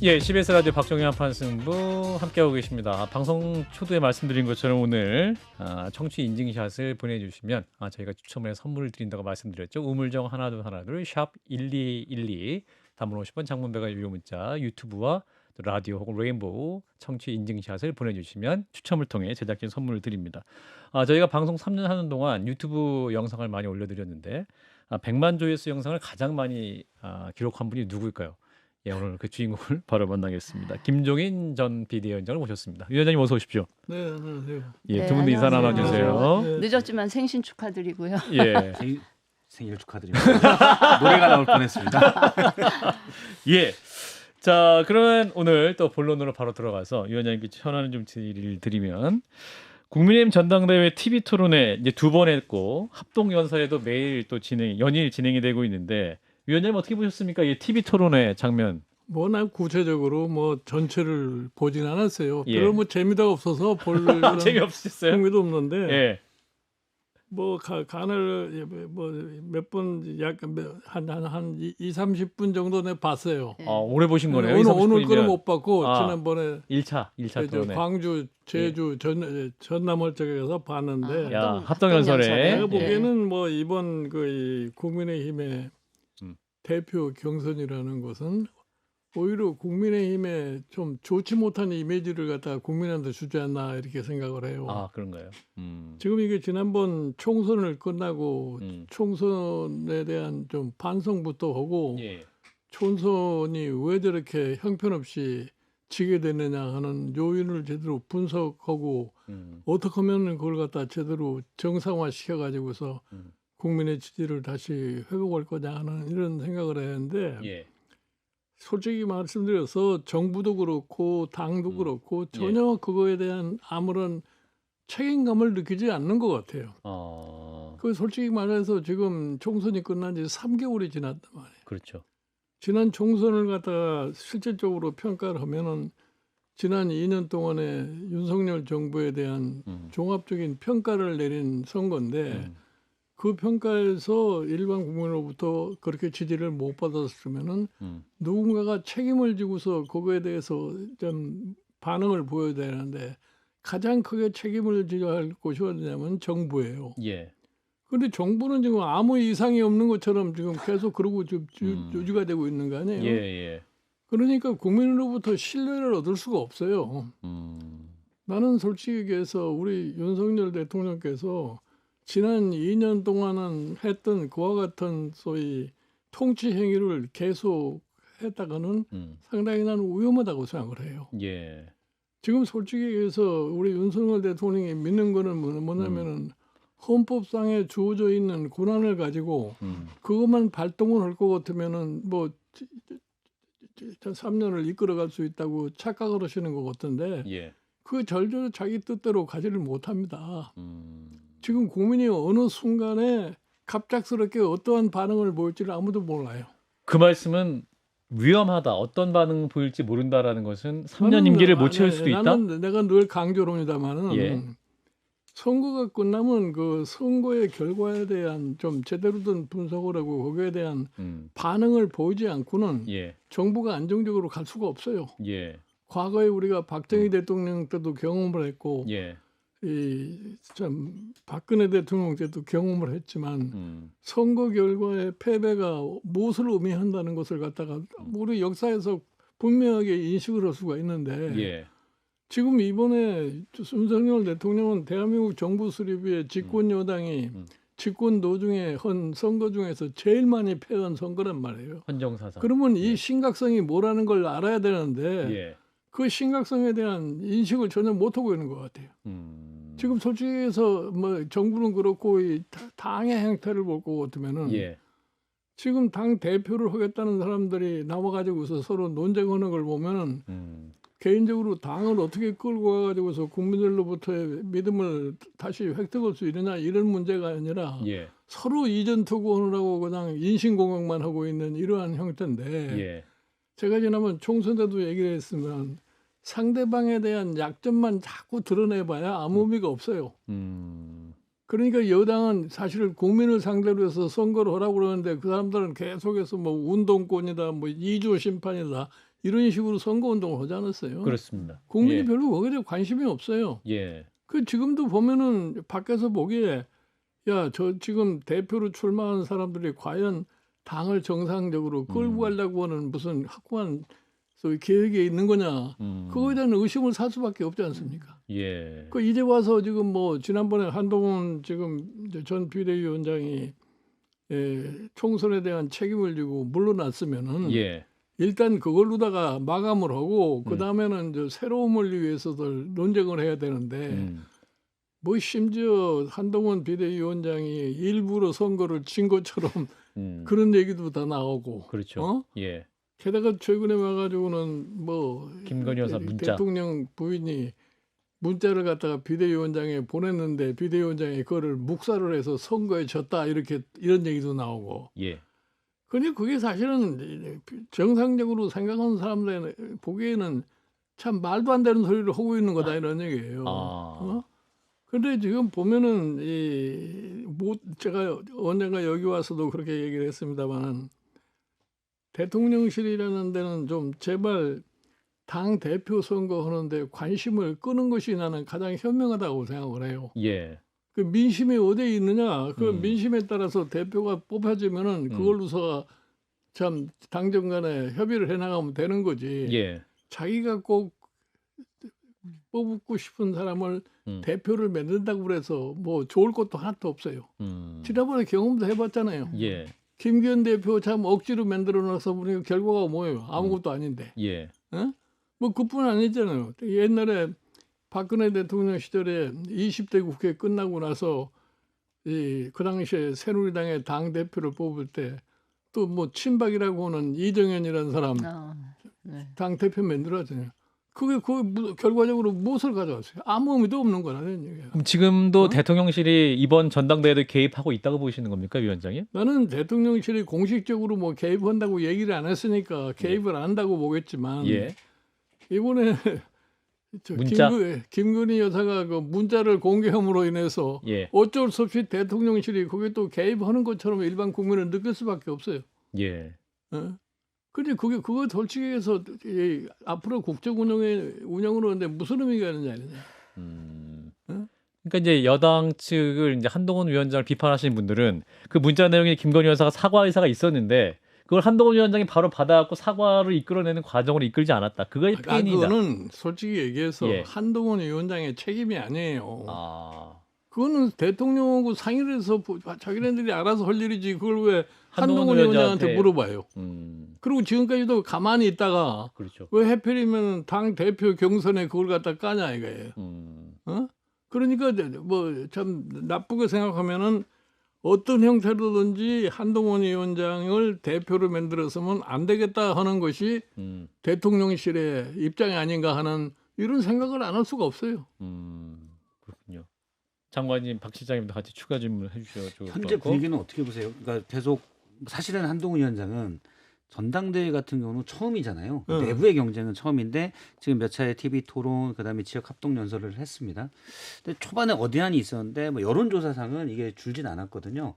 예, CBS 라디오 박정희 한판승부 함께하고 계십니다. 방송 초두에 말씀드린 것처럼 오늘 청취 인증샷을 보내주시면 저희가 추첨을 해서 선물을 드린다고 말씀드렸죠. 우물정 하나둘 샵 1212 단문 50원 장문 100원 유료 문자 유튜브와 라디오 혹은 레인보우 청취 인증샷을 보내주시면 추첨을 통해 제작진 선물을 드립니다. 저희가 방송 3년 하는 동안 유튜브 영상을 많이 올려드렸는데 100만 조회수 영상을 가장 많이 기록한 분이 누구일까요? 예, 오늘 그 주인공을 바로 만나겠습니다. 김종인 전 비대위원장을 모셨습니다. 위원장님 어서 오십시오. 네, 안녕하세요. 예, 네, 두 분도 인사 안녕하세요. 나눠주세요. 네. 늦었지만 생신 축하드리고요. 예, 생일 축하드립니다. 노래가 나올 뻔했습니다. 예. 자, 그러면 오늘 또 본론으로 바로 들어가서 위원장님께 현안을 좀 드리면 국민의힘 전당대회 TV 토론회 이제 2번 했고 합동 연설에도 매일 또 연일 진행이 되고 있는데 위원장님 어떻게 보셨습니까? 이 TV 토론회 장면. 난 구체적으로 전체를 보진 않았어요. 예. 별로 재미가 없어서 볼 재미없으셨어요? 흥미도 없는데 예. 간을 몇 번 약간 한 2-30분 정도 내 봤어요. 오래 보신 거네요. 오늘 거는 못 봤고 지난번에 1차 토론회. 광주, 제주, 전남 쪽에서 봤는데 합동 연설에 내가 보기에는 이번 이 국민의힘의 대표 경선이라는 것은 오히려 국민의힘에 좀 좋지 못한 이미지를 갖다가 국민한테 주지 않나 이렇게 생각을 해요. 그런가요? 지금 이게 지난번 총선을 끝나고 총선에 대한 좀 반성부터 하고 예. 총선이 왜 저렇게 형편없이 지게 되느냐 하는 요인을 제대로 분석하고 어떻게 하면 그걸 갖다 제대로 정상화 시켜가지고서 국민의 지지를 다시 회복할 거냐 하는 이런 생각을 했는데 예. 솔직히 말씀드려서 정부도 그렇고 당도 그렇고 전혀 그거에 대한 아무런 책임감을 느끼지 않는 것 같아요. 그 솔직히 말해서 지금 총선이 끝난 지 3개월이 지났단 말이에요. 그렇죠. 지난 총선을 갖다가 실질적으로 평가를 하면은 지난 2년 동안에 윤석열 정부에 대한 종합적인 평가를 내린 선거인데 그 평가에서 일반 국민으로부터 그렇게 지지를 못 받았으면은 누군가가 책임을 지고서 그거에 대해서 좀 반응을 보여야 되는데 가장 크게 책임을 져야 할 곳이 어디냐면 정부예요. 예. 그런데 정부는 지금 아무 이상이 없는 것처럼 지금 계속 그러고 유지가 되고 있는 거 아니에요? 예. 그러니까 국민으로부터 신뢰를 얻을 수가 없어요. 나는 솔직히 얘기해서 우리 윤석열 대통령께서 지난 2년 동안은 했던 그와 같은 소위 통치 행위를 계속 했다가는 상당히 나는 위험하다고 생각을 해요. 예. 지금 솔직히 얘기해서 우리 윤석열 대통령이 믿는 거는 뭐냐면은 헌법상에 주어져 있는 권한을 가지고 그것만 발동을 할 것 같으면은 3년을 이끌어갈 수 있다고 착각을 하시는 것 같은데 예. 그 절대로 자기 뜻대로 가지를 못합니다. 지금 국민이 어느 순간에 갑작스럽게 어떠한 반응을 보일지를 아무도 몰라요. 그 말씀은 위험하다. 어떤 반응 보일지 모른다라는 것은 3년 임기를 못 채울 수도 있다. 나는 내가 늘 강조를 합니다만은 예. 선거가 끝나면 그 선거의 결과에 대한 좀 제대로 된 분석을 하고 거기에 대한 반응을 보이지 않고는 예. 정부가 안정적으로 갈 수가 없어요. 예. 과거에 우리가 박정희 대통령 때도 경험을 했고 예. 참 박근혜 대통령 때도 경험을 했지만 선거 결과의 패배가 무엇을 의미한다는 것을 갖다가 우리 역사에서 분명하게 인식을 할 수가 있는데 예. 지금 이번에 윤석열 대통령은 대한민국 정부 수립의 집권 여당이 집권 도중에 한 선거 중에서 제일 많이 패한 선거란 말이에요. 헌정사상. 그러면 이 심각성이 뭐라는 걸 알아야 되는데 예. 그 심각성에 대한 인식을 전혀 못하고 있는 것 같아요. 지금 솔직히 해서 정부는 그렇고 이 당의 행태를 볼 것 같으면은 예. 지금 당 대표를 하겠다는 사람들이 나와가지고서 서로 논쟁하는 걸 보면은 개인적으로 당을 어떻게 끌고 가가지고서 국민들로부터의 믿음을 다시 획득할 수 있느냐 이런 문제가 아니라 예. 서로 이전 투구하느라고 그냥 인신공격만 하고 있는 이러한 형태인데 예. 제가 지난번 총선 때도 얘기를 했으면 상대방에 대한 약점만 자꾸 드러내봐야 아무 의미가 없어요. 그러니까 여당은 사실 국민을 상대로 해서 선거를 하라고 그러는데 그 사람들은 계속해서 운동권이다, 이주 심판이다 이런 식으로 선거운동을 하지 않았어요. 그렇습니다. 국민이 예. 별로 거기에 대해 관심이 없어요. 예. 그 지금도 보면은 밖에서 보기에 야, 저 지금 대표로 출마한 사람들이 과연 당을 정상적으로 끌고 가려고 하는 무슨 확고한 소위 계획이 있는 거냐. 그거에 대한 의심을 살 수밖에 없지 않습니까? 예. 그 이제 와서 지금 뭐 지난번에 한동훈 지금 이제 전 비대위원장이 총선에 대한 책임을 지고 물러났으면은 예. 일단 그걸로다가 마감을 하고 그 다음에는 이제 새로움을 위해서들 논쟁을 해야 되는데 뭐 심지어 한동훈 비대위원장이 일부러 선거를 진 것처럼 그런 얘기도 다 나오고 그렇죠. 어? 예. 게다가 최근에 와가지고는 뭐 김건희 여사 문자. 대통령 부인이 문자를 갖다가 비대위원장에 보냈는데 비대위원장이 그거를 묵살을 해서 선거에 졌다 이렇게 이런 얘기도 나오고. 예. 근데 그게 사실은 정상적으로 생각하는 사람들 보기에는 참 말도 안 되는 소리를 하고 있는 거다 이런 얘기예요. 아. 근데 지금 보면은 제가 언젠가 여기 와서도 그렇게 얘기를 했습니다만 대통령실이라는 데는 좀 제발 당 대표 선거 하는데 관심을 끄는 것이 나는 가장 현명하다고 생각을 해요. 예. 그 민심이 어디에 있느냐, 그 민심에 따라서 대표가 뽑혀지면은 그걸로서 참 당정 간에 협의를 해 나가면 되는 거지. 예. 자기가 꼭 뽑고 싶은 사람을 대표를 만든다고 그래서 뭐 좋을 것도 하나도 없어요. 지난번에 경험도 해봤잖아요. 예. 김기현 대표 참 억지로 만들어놔서 보니까 결과가 뭐예요? 아무것도 아닌데. 예. 어? 뭐 그뿐 아니잖아요. 옛날에 박근혜 대통령 시절에 20대 국회 끝나고 나서 그 당시에 새누리당의 당 대표를 뽑을 때 또 뭐 친박이라고 하는 이정현이라는 사람 네. 당 대표 만들었잖아요. 그게 결과적으로 무엇을 가져왔어요? 아무 의미도 없는 거라는 얘기예요. 그럼 지금도 대통령실이 이번 전당대회도 개입하고 있다고 보시는 겁니까, 위원장님? 나는 대통령실이 공식적으로 뭐 개입한다고 얘기를 안 했으니까 개입을 안 한다고 보겠지만 예. 이번에 문자? 김건희 여사가 그 문자를 공개함으로 인해서 예. 어쩔 수 없이 대통령실이 거기에 또 개입하는 것처럼 일반 국민은 느낄 수밖에 없어요. 예. 어? 근데 그거 솔직히 해서 앞으로 국정 운영으로 하는데 무슨 의미가 있느냐 아니냐. 그러니까 이제 여당 측을 이제 한동훈 위원장을 비판하시는 분들은 그 문자 내용에 김건희 여사가 사과 의사가 있었는데 그걸 한동훈 위원장이 바로 받아갖고 사과를 이끌어내는 과정을 이끌지 않았다. 그거의 폐인이다. 그거는 솔직히 얘기해서 예. 한동훈 위원장의 책임이 아니에요. 아. 그거는 대통령하고 상의를 해서 자기네들이 알아서 할 일이지 그걸 왜 한동훈 한동훈 위원장한테 위원장한테. 물어봐요. 그리고 지금까지도 가만히 있다가 그렇죠. 왜 하필이면 당 대표 경선에 그걸 갖다 까냐 이거예요. 어? 그러니까 뭐 참 나쁘게 생각하면은 어떤 형태로든지 한동훈 위원장을 대표로 만들어서는 안 되겠다 하는 것이 대통령실의 입장이 아닌가 하는 이런 생각을 안 할 수가 없어요. 그렇군요. 장관님, 박 실장님도 같이 추가 질문을 해주셔도 좋을 것 현재 같고. 분위기는 어떻게 보세요? 그러니까 계속 사실은 한동훈 위원장은 전당대회 같은 경우는 처음이잖아요. 내부의 경쟁은 처음인데 지금 몇 차례 TV 토론 그다음에 지역 합동 연설을 했습니다. 근데 초반에 어디한이 있었는데 뭐 여론조사상은 이게 줄진 않았거든요.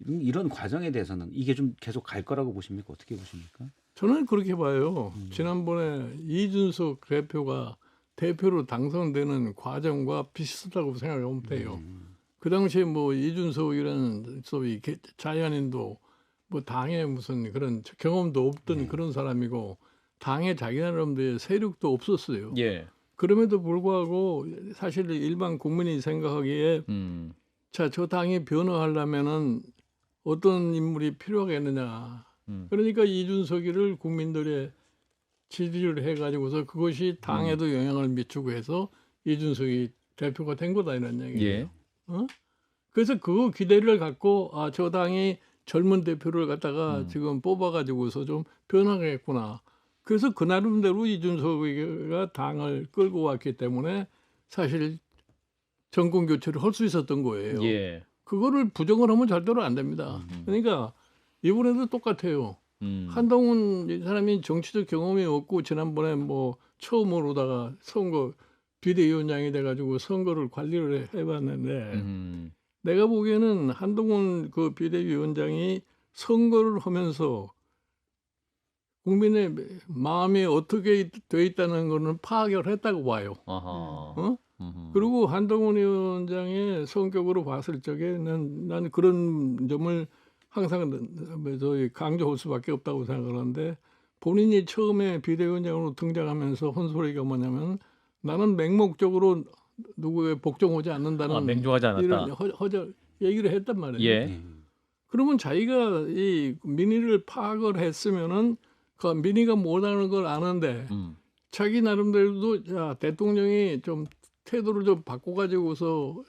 이런 과정에 대해서는 이게 좀 계속 갈 거라고 보십니까? 어떻게 보십니까? 저는 그렇게 봐요. 지난번에 이준석 대표가 대표로 당선되는 과정과 비슷하다고 생각하면 돼요. 그 당시에 뭐 이준석이라는 소위 자연인도 뭐 당에 무슨 그런 경험도 없던 그런 사람이고 당에 자기 나름대로의 세력도 없었어요. 예. 그럼에도 불구하고 사실 일반 국민이 생각하기에 자, 저 당이 변화하려면은 어떤 인물이 필요하겠느냐. 그러니까 이준석이를 국민들의 지지를 해가지고서 그것이 당에도 영향을 미치고 해서 이준석이 대표가 된 거다 이런 얘기예요. 예. 어? 그래서 그 기대를 갖고 아, 저 당이 젊은 대표를 갖다가 지금 뽑아가지고서 좀 변화하겠구나. 그래서 그 나름대로 이준석이가 당을 끌고 왔기 때문에 사실 정권 교체를 할 수 있었던 거예요. 예. 그거를 부정을 하면 절대로 안 됩니다. 그러니까 이번에도 똑같아요. 한동훈 이 사람이 정치적 경험이 없고 지난번에 뭐 처음으로다가 선거 비대위원장이 돼가지고 선거를 관리를 해봤는데 내가 보기에는 한동훈 그 비대위원장이 선거를 하면서 국민의 마음이 어떻게 돼 있다는 거는 파악을 했다고 봐요. 아하. 어? 그리고 한동훈 위원장의 성격으로 봤을 적에 난 그런 점을 항상 저희 강조할 수밖에 없다고 생각하는데 본인이 처음에 비대위원장으로 등장하면서 한 소리가 뭐냐면 나는 맹목적으로 누구에 복종하지 않는다는 맹종하지 않았다. 이런 허절 얘기를 했단 말이에요. 예. 그러면 자기가 이 민의를 파악을 했으면은 그 민의가 뭐라는 걸 아는데 자기 나름대로도 자 대통령이 좀 태도를 좀 바꿔가지고서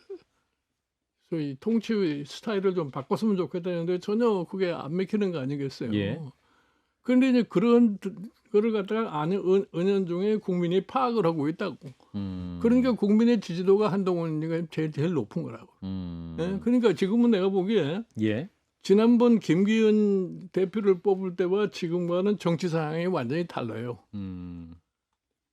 소위 통치 스타일을 좀 바꿨으면 좋겠다는데 전혀 그게 안 맥히는 거 아니겠어요. 예. 그런데 이제 그런 거를 갖다가 은연중에 국민이 파악을 하고 있다고. 그러니까 국민의 지지도가 한동훈이가 제일 높은 거라고. 예? 그러니까 지금은 내가 보기에 예. 지난번 김기현 대표를 뽑을 때와 지금과는 정치 상황이 완전히 달라요.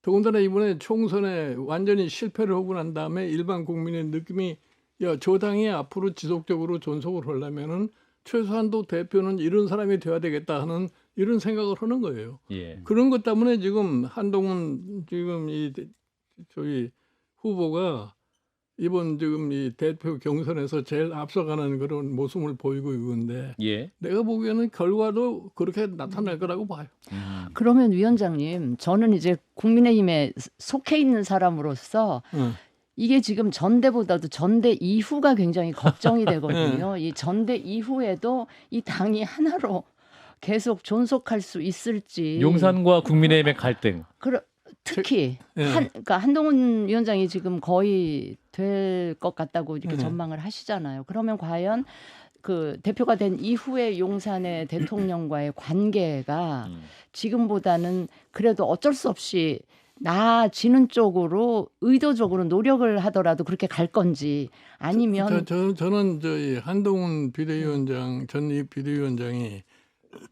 더군다나 이번에 총선에 완전히 실패를 하고 난 다음에 일반 국민의 느낌이 야, 저 당이 앞으로 지속적으로 존속을 하려면은 최소한도 대표는 이런 사람이 돼야 되겠다 하는 이런 생각을 하는 거예요. 예. 그런 것 때문에 지금 한동훈 지금 이 저희 후보가 이번 지금 이 대표 경선에서 제일 앞서가는 그런 모습을 보이고 있는데 예. 내가 보기에는 결과도 그렇게 나타날 거라고 봐요. 그러면 위원장님, 저는 이제 국민의힘에 속해 있는 사람으로서 이게 지금 전대보다도 전대 이후가 굉장히 걱정이 되거든요. 이 전대 이후에도 이 당이 하나로 계속 존속할 수 있을지. 용산과 국민의힘의 갈등. 특히 예. 그러니까 한동훈 위원장이 지금 거의 될 것 같다고 이렇게 전망을 하시잖아요. 그러면 과연 그 대표가 된 이후의 용산의 대통령과의 관계가 지금보다는 그래도 어쩔 수 없이 나아지는 쪽으로 의도적으로 노력을 하더라도 그렇게 갈 건지 아니면 저는 저희 한동훈 비대위원장 전 비대위원장이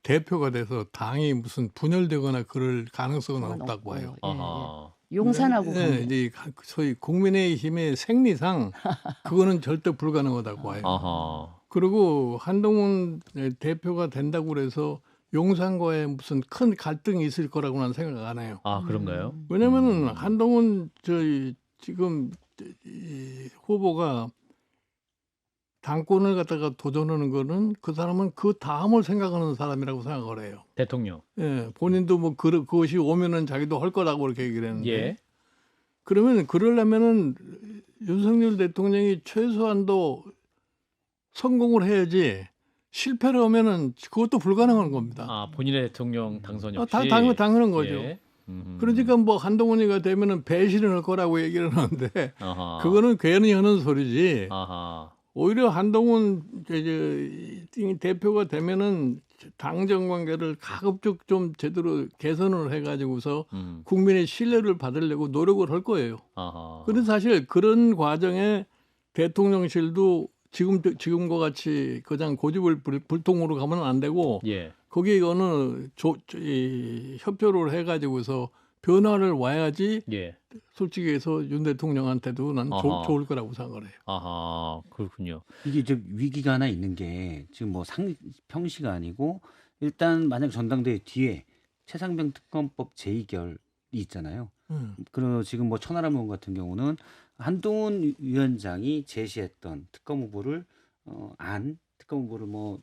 대표가 돼서 당이 무슨 분열되거나 그럴 가능성은 없다고 봐요. 아하. 용산하고 네, 이제 소위 국민의힘의 생리상 그거는 절대 불가능하다고 봐요. 아하. 그리고 한동훈 대표가 된다고 그래서 용산과의 무슨 큰 갈등이 있을 거라고는 생각 안 해요. 아, 그런가요? 왜냐면은 한동훈 저희 지금 이 후보가 당권을 갖다가 도전하는 거는 그 사람은 그 다음을 생각하는 사람이라고 생각을 해요. 대통령. 예, 본인도 뭐 그것이 오면은 자기도 할 거라고 그렇게 얘기를 했는데. 예. 그러면 그러려면은 윤석열 대통령이 최소한도 성공을 해야지 실패를 하면은 그것도 불가능한 겁니다. 아, 본인의 대통령 당선 역시. 당연한 거죠. 예. 그러니까 뭐 한동훈이가 되면은 배신을 할 거라고 얘기를 하는데 아하. 그거는 괜히 하는 소리지. 아하. 오히려 한동훈 대표가 되면은 당정 관계를 가급적 좀 제대로 개선을 해가지고서 국민의 신뢰를 받으려고 노력을 할 거예요. 아하. 그런데 사실 그런 과정에 대통령실도 지금과 같이 그냥 고집을 불통으로 가면 안 되고 예. 거기에 어느 협조를 해가지고서 변화를 와야지 예. 솔직히 해서 윤 대통령한테도 난 좋을 거라고 생각을 해요. 아하, 그렇군요. 이게 좀 위기가 하나 있는 게 지금 뭐 평시가 아니고 일단 만약 전당대회 뒤에 최상병 특검법 제2결이 있잖아요. 그리고 지금 뭐 천하람 의원 같은 경우는 한동훈 위원장이 제시했던 특검 후보를 특검 후보를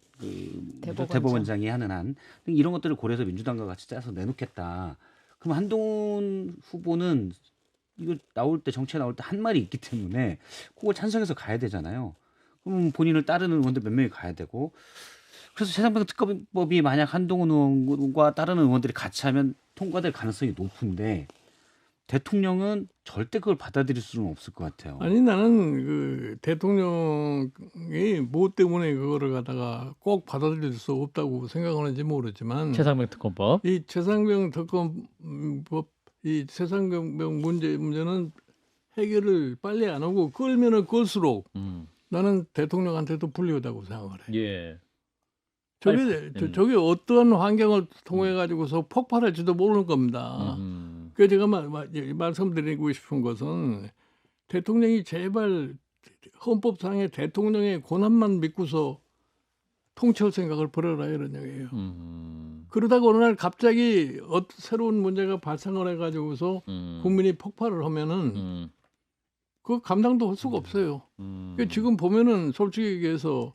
대법원장이 하는 안 이런 것들을 고려해서 민주당과 같이 짜서 내놓겠다. 그럼 한동훈 후보는 이거 정치에 나올 때 한 말이 있기 때문에 그걸 찬성해서 가야 되잖아요. 그럼 본인을 따르는 의원들 몇 명이 가야 되고 그래서 최상병 특검법이 만약 한동훈 의원과 따르는 의원들이 같이 하면 통과될 가능성이 높은데 대통령은 절대 그걸 받아들일 수는 없을 것 같아요. 아니 나는 그 대통령이 뭐 때문에 그거를 갖다가 꼭 받아들일 수 없다고 생각하는지 모르지만 최상병 특검법. 이 최상병 특검법 이 최상병 문제는 해결을 빨리 안 하고 끌면은 끌수록 나는 대통령한테도 불리하다고 생각을 해. 예. 저게 어떤 환경을 통해 가지고서 폭발할지도 모르는 겁니다. 그래서 제가 말씀드리고 싶은 것은 대통령이 제발 헌법상의 대통령의 권한만 믿고서 통치할 생각을 버려라 이런 얘기예요. 그러다가 어느 날 갑자기 새로운 문제가 발생을 해가지고서 음. 국민이 폭발을 하면은 음. 그 감당도 할 수가 없어요. 음. 그러니까 지금 보면은 솔직히 얘기해서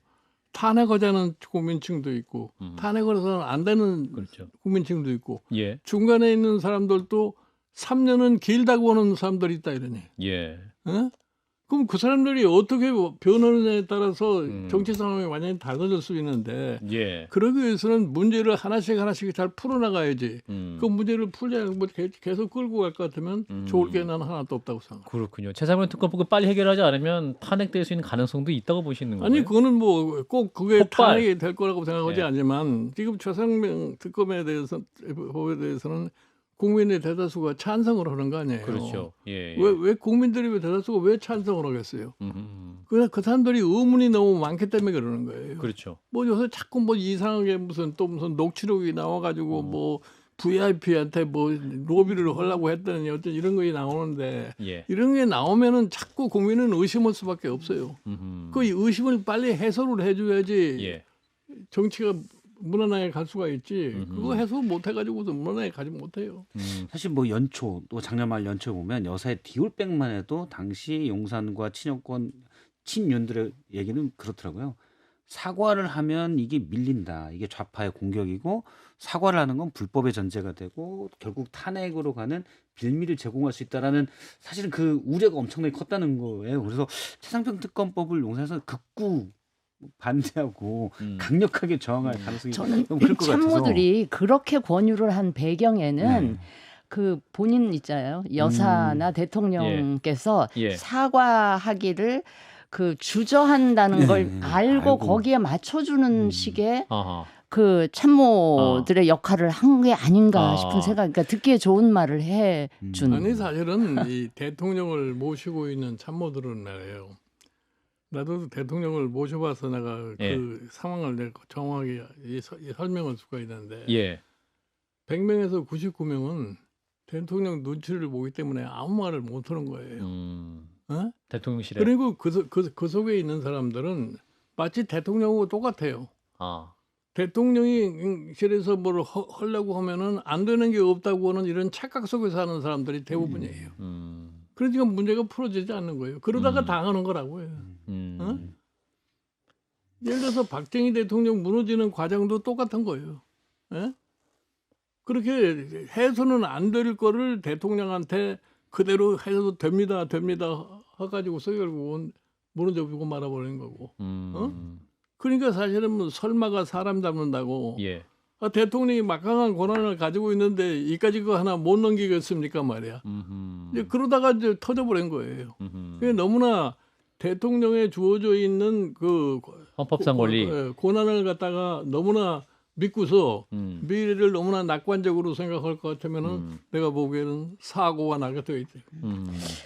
탄핵하자는 국민층도 있고 탄핵을 해서는 안 되는 그렇죠. 국민층도 있고 예. 중간에 있는 사람들도 3년은 길다고 하는 사람들이 있다 이러니. 예. 어? 그럼 그 사람들이 어떻게 변하느냐에 따라서 음. 정치 상황이 완전히 달라질 수 있는데 예. 그러기 위해서는 문제를 하나씩 잘 풀어나가야지. 그 문제를 풀지 않고 계속 끌고 갈 것 같으면 좋을 게 나는 하나도 없다고 생각합니다. 그렇군요. 최상병 특검법을 빨리 해결하지 않으면 탄핵될 수 있는 가능성도 있다고 보시는 거예요? 아니 그거는 뭐 꼭 그게 폭발. 탄핵이 될 거라고 생각하지 예. 않지만 지금 최상병 특검에 대해서 법에 대해서는 국민의 대다수가 찬성을 하는 거 아니에요. 그렇죠. 예. 예. 왜 국민들이 왜 대다수가 왜 찬성을 하겠어요? 음. 그 사람들이 의문이 너무 많기 때문에 그러는 거예요. 그렇죠. 뭐 요새 자꾸 뭐 이상하게 무슨 녹취록이 나와가지고 뭐 VIP한테 뭐 로비를 하려고 했다는 어떤 이런 거 나오는데 예. 이런 게 나오면은 자꾸 국민은 의심할 수밖에 없어요. 그 의심을 빨리 해소를 해줘야지 예. 정치가 무난하게 갈 수가 있지. 그거 해소 못 해가지고도 무난하게 가지 못해요. 사실 뭐 연초 또 작년 말 연초에 보면 여사의 디올백만 해도 당시 용산과 친여권 친윤들의 얘기는 그렇더라고요. 사과를 하면 이게 밀린다. 이게 좌파의 공격이고 사과를 하는 건 불법의 전제가 되고 결국 탄핵으로 가는 빌미를 제공할 수 있다라는 사실은 그 우려가 엄청나게 컸다는 거예요. 그래서 최상병 특검법을 용산에서 극구 반대하고 강력하게 저항할 가능성이 저는 너무 클 것 같아서. 참모들이 그렇게 권유를 한 배경에는 그 본인 있잖아요. 여사나 대통령께서 예. 사과하기를 그 주저한다는 걸 알고 거기에 맞춰주는 식의 아하. 그 참모들의 역할을 한 게 아닌가 싶은 생각. 그러니까 듣기에 좋은 말을 해준. 아니 사실은 이 대통령을 모시고 있는 참모들은 말이에요. 나도 대통령을 모셔봐서 내가 예. 그 상황을 내가 정확하게 설명할 수가 있는데 예. 100명에서 99명은 대통령 눈치를 보기 때문에 아무 말을 못하는 거예요. 어? 대통령실에. 그리고 그 속에 있는 사람들은 마치 대통령하고 똑같아요. 아. 대통령실에서 뭘 하려고 하면은 안 되는 게 없다고 하는 이런 착각 속에 사는 사람들이 대부분이에요. 그러니까 문제가 풀어지지 않는 거예요. 그러다가 당하는 거라고요. 어? 예를 들어서 박정희 대통령 무너지는 과정도 똑같은 거예요. 예? 그렇게 해서는 안 될 거를 대통령한테 그대로 해도 됩니다 해가지고서 결국은 무너져버리고 말아버리는 거고. 어? 그러니까 사실은 뭐 설마가 사람 잡는다고 예. 대통령이 막강한 권한을 가지고 있는데 이까지 거 하나 못 넘기겠습니까 말이야. 이제 그러다가 이제 터져버린 거예요. 그게 너무나 대통령에 주어져 있는 그 헌법상 권리. 권한을 갖다가 너무나 믿고서 미래를 너무나 낙관적으로 생각할 것 같으면은 내가 보기에는 사고가 나게 되어 있대.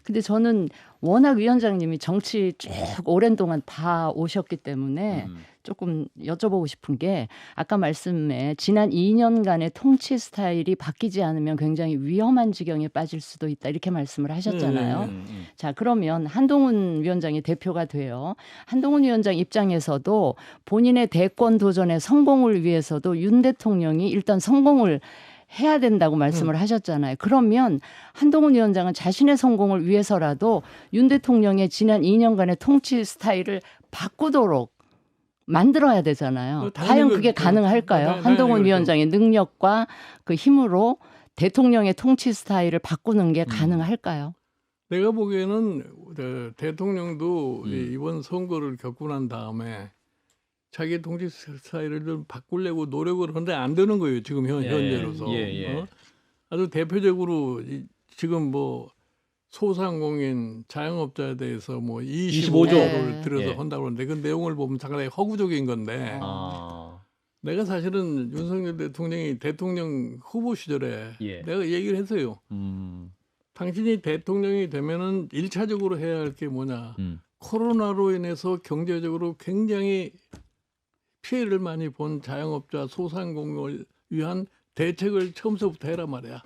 근데 저는 워낙 위원장님이 정치 쭉 오랜 동안 봐 오셨기 때문에 조금 여쭤보고 싶은 게 아까 말씀에 지난 2년간의 통치 스타일이 바뀌지 않으면 굉장히 위험한 지경에 빠질 수도 있다 이렇게 말씀을 하셨잖아요. 자, 그러면 한동훈 위원장이 대표가 돼요. 한동훈 위원장 입장에서도 본인의 대권 도전의 성공을 위해서도 윤 대통령이 일단 성공을 해야 된다고 말씀을 하셨잖아요. 그러면 한동훈 위원장은 자신의 성공을 위해서라도 윤 대통령의 지난 2년간의 통치 스타일을 바꾸도록 만들어야 되잖아요. 과연 그게 가능할까요? 한동훈 위원장의 능력과 그 힘으로 대통령의 통치 스타일을 바꾸는 게 가능할까요? 내가 보기에는 대통령도 이번 선거를 겪고 난 다음에 자기 통치 스타일을 좀 바꾸려고 노력을 하는데 안 되는 거예요. 지금 현재로서. 아주 대표적으로 지금 뭐 소상공인 자영업자에 대해서 뭐 25조를 들여서 한다고 하는데 그 내용을 보면 상당히 허구적인 건데 내가 사실은 윤석열 대통령이 대통령 후보 시절에 내가 얘기를 했어요. 당신이 대통령이 되면은 1차적으로 해야 할 게 뭐냐. 코로나로 인해서 경제적으로 굉장히 피해를 많이 본 자영업자 소상공인을 위한 대책을 처음서부터 해라 말이야.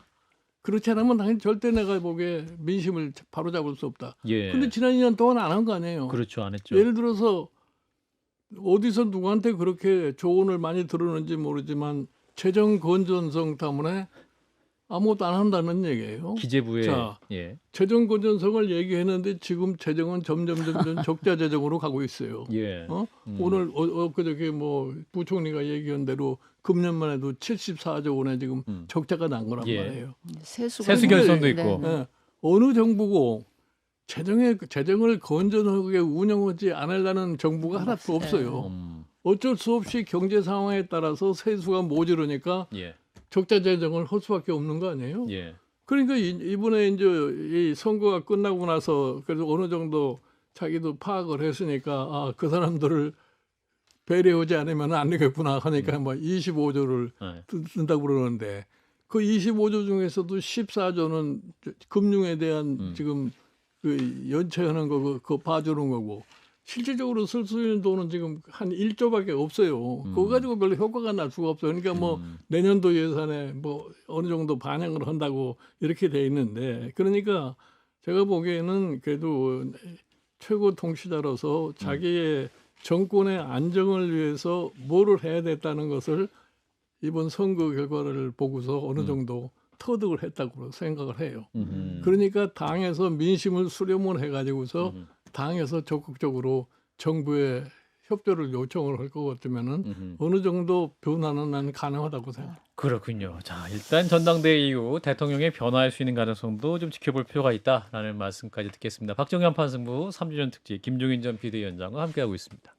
그렇지 않으면 당연히 절대 내가 보기에 민심을 바로잡을 수 없다. 근데 지난 2년 동안 안 한 거 아니에요. 그렇죠. 안 했죠. 예를 들어서 어디서 누구한테 그렇게 조언을 많이 들었는지 모르지만 재정 건전성 때문에 아무것도 안 한다는 얘기예요. 기재부의 자, 예. 재정 건전성을 얘기했는데 지금 재정은 점점 적자 재정으로 가고 있어요. 예. 오늘 엊그저께 뭐 부총리가 얘기한 대로 금년만 해도 74조 원에 지금 적자가 난 거란 예. 말이에요. 세수 결손도 네, 있고. 네. 예. 어느 정부고 재정을 건전하게 운영하지 않으려는 정부가 하나도 없어요. 어쩔 수 없이 경제 상황에 따라서 세수가 모자르니까 예. 적자 재정을 할 수밖에 없는 거 아니에요? 예. 그러니까 이번에 이제 이 선거가 끝나고 나서 그래도 어느 정도 자기도 파악을 했으니까 아, 그 사람들을 배려하지 않으면 안 되겠구나 하니까 뭐 25조를 네. 든다고 그러는데 그 25조 중에서도 14조는 금융에 대한 지금 그 연체하는 거 그거 봐주는 거고 실질적으로 쓸 수 있는 돈은 지금 한 1조밖에 없어요. 그거 가지고 별로 효과가 날 수가 없어요. 그러니까 뭐 내년도 예산에 뭐 어느 정도 반영을 한다고 이렇게 돼 있는데 그러니까 제가 보기에는 그래도 최고 통치자로서 자기의 정권의 안정을 위해서 뭐를 해야 됐다는 것을 이번 선거 결과를 보고서 어느 정도 터득을 했다고 생각을 해요. 그러니까 당에서 민심을 수렴을 해가지고서 당에서 적극적으로 정부에 협조를 요청을 할 것 같으면은 어느 정도 변화는 난 가능하다고 생각해요. 그렇군요. 자, 일단 전당대회 이후 대통령의 변화할 수 있는 가능성도 좀 지켜볼 필요가 있다라는 말씀까지 듣겠습니다. 박정현 판승부 3주년 특집 김종인 전 비대위원장과 함께하고 있습니다.